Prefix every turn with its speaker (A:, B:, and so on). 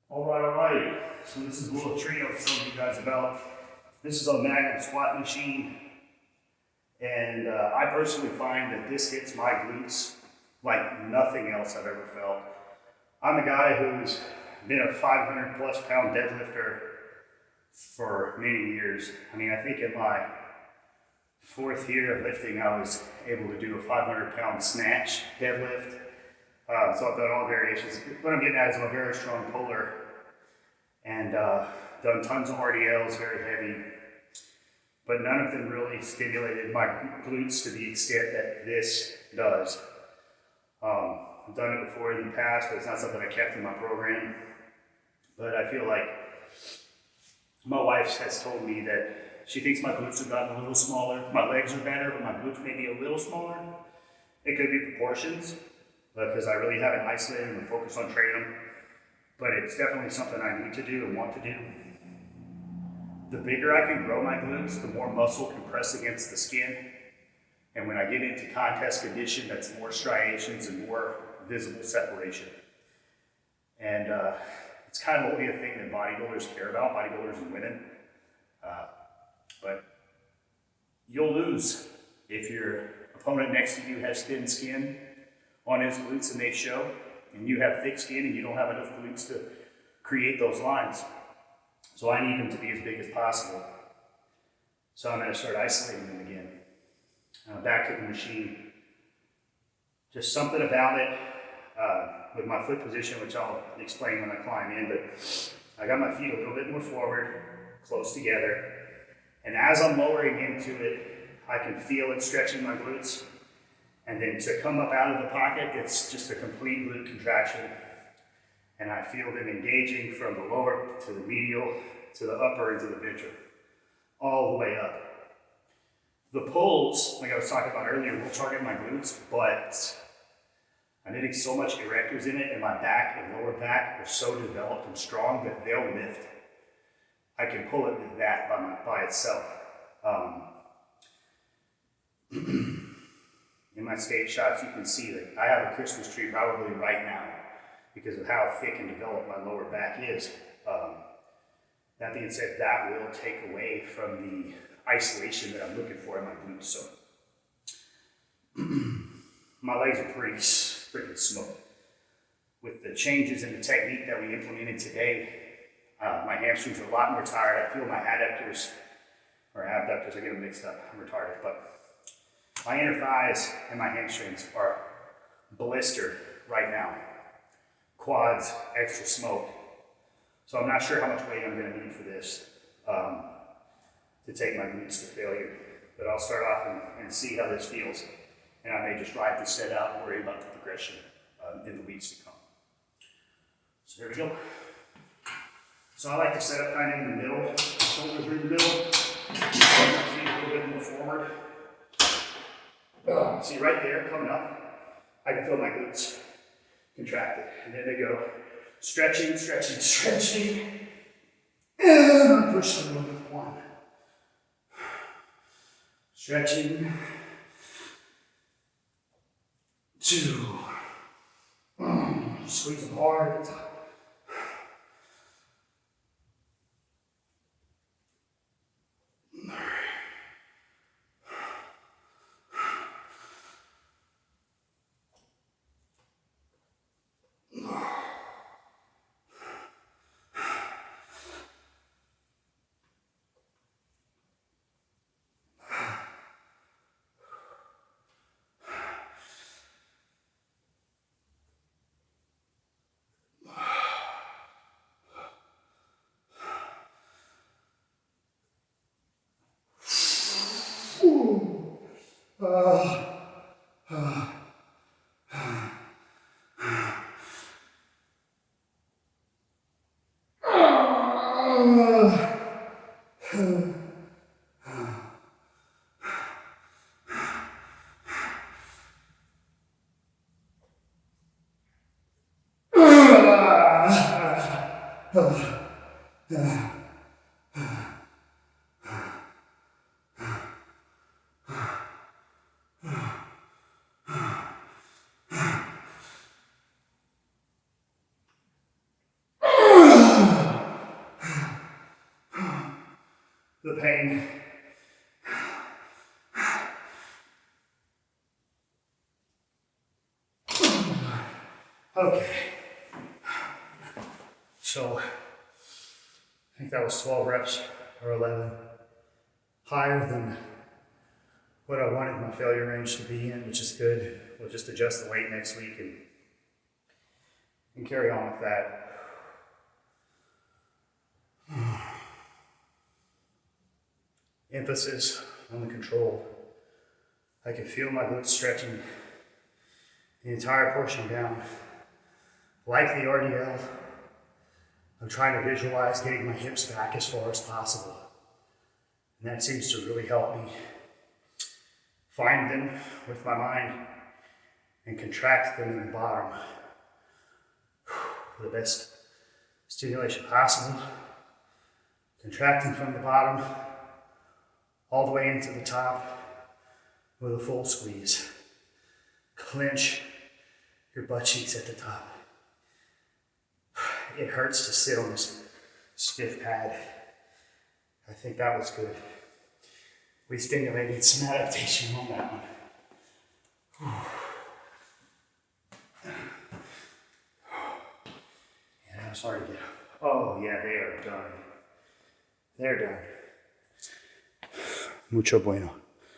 A: All right. So this is a little treat I'll tell you guys about. This is a Magnum squat machine, and I personally find that this hits my glutes like nothing else I've ever felt. I'm a guy who's been a 500 plus pound deadlifter for many years. I mean, I think in my fourth year of lifting, I was able to do a 500 pound snatch deadlift. So I've done all variations. What I'm getting at is I'm a very strong puller and done tons of RDLs, very heavy, but none of them really stimulated my glutes to the extent that this does. I've done it before in the past, but it's not something I kept in my program. But I feel like my wife has told me that she thinks my glutes have gotten a little smaller. My legs are better, but my glutes may be a little smaller. It could be proportions, because I really haven't isolated them and focused on training them. But it's definitely something I need to do and want to do. The bigger I can grow my glutes, the more muscle can press against the skin. And when I get into contest condition, that's more striations and more visible separation. And it's kind of only a thing that bodybuilders care about, bodybuilders and women. But you'll lose if your opponent next to you has thin skin on his glutes and they show, and you have thick skin and you don't have enough glutes to create those lines. So I need them to be as big as possible. So I'm going to start isolating them again. Back to the machine. Just something about it with my foot position, which I'll explain when I climb in, but I got my feet a little bit more forward, close together. And as I'm lowering into it, I can feel it stretching my glutes. And then to come up out of the pocket, it's just a complete glute contraction. And I feel them engaging from the lower to the medial, to the upper, and to the ventral, all the way up. The pulls, like I was talking about earlier, will target my glutes, but I'm hitting so much erectors in it, and my back and lower back are so developed and strong that they'll lift. I can pull it with that by itself. In my skate shots, you can see that I have a Christmas tree probably right now because of how thick and developed my lower back is. That being said, that will take away from the isolation that I'm looking for in my glutes. So my legs are pretty freaking smoked. With the changes in the technique that we implemented today, my hamstrings are a lot more tired. I feel my adductors, or abductors, I get them mixed up, I'm retarded, but my inner thighs and my hamstrings are blistered right now. Quads, extra smoked. So I'm not sure how much weight I'm going to need for this to take my glutes to failure. But I'll start off and see how this feels. And I may just ride this set out and worry about the progression in the weeks to come. So here we go. So I like to set up kind of in the middle. Shoulders are in the middle. My feet a little bit more forward. See right there, coming up, I can feel my glutes contracted. And then they go stretching, stretching, stretching. And push through. One. Stretching. Two. Squeeze them hard. the pain. Okay. So, I think that was 12 reps or 11. Higher than what I wanted my failure range to be in, which is good. We'll just adjust the weight next week and carry on with that. Emphasis on the control. I can feel my glutes stretching the entire portion down. Like the RDL, I'm trying to visualize getting my hips back as far as possible. And that seems to really help me find them with my mind and contract them in the bottom for the best stimulation possible. Contracting from the bottom all the way into the top with a full squeeze. Clench your butt cheeks at the top. It hurts to sit on this stiff pad. I think that was good. We stimulated some adaptation on that one. Yeah, I'm sorry to get up. Oh yeah, they are done. They're done. Mucho bueno.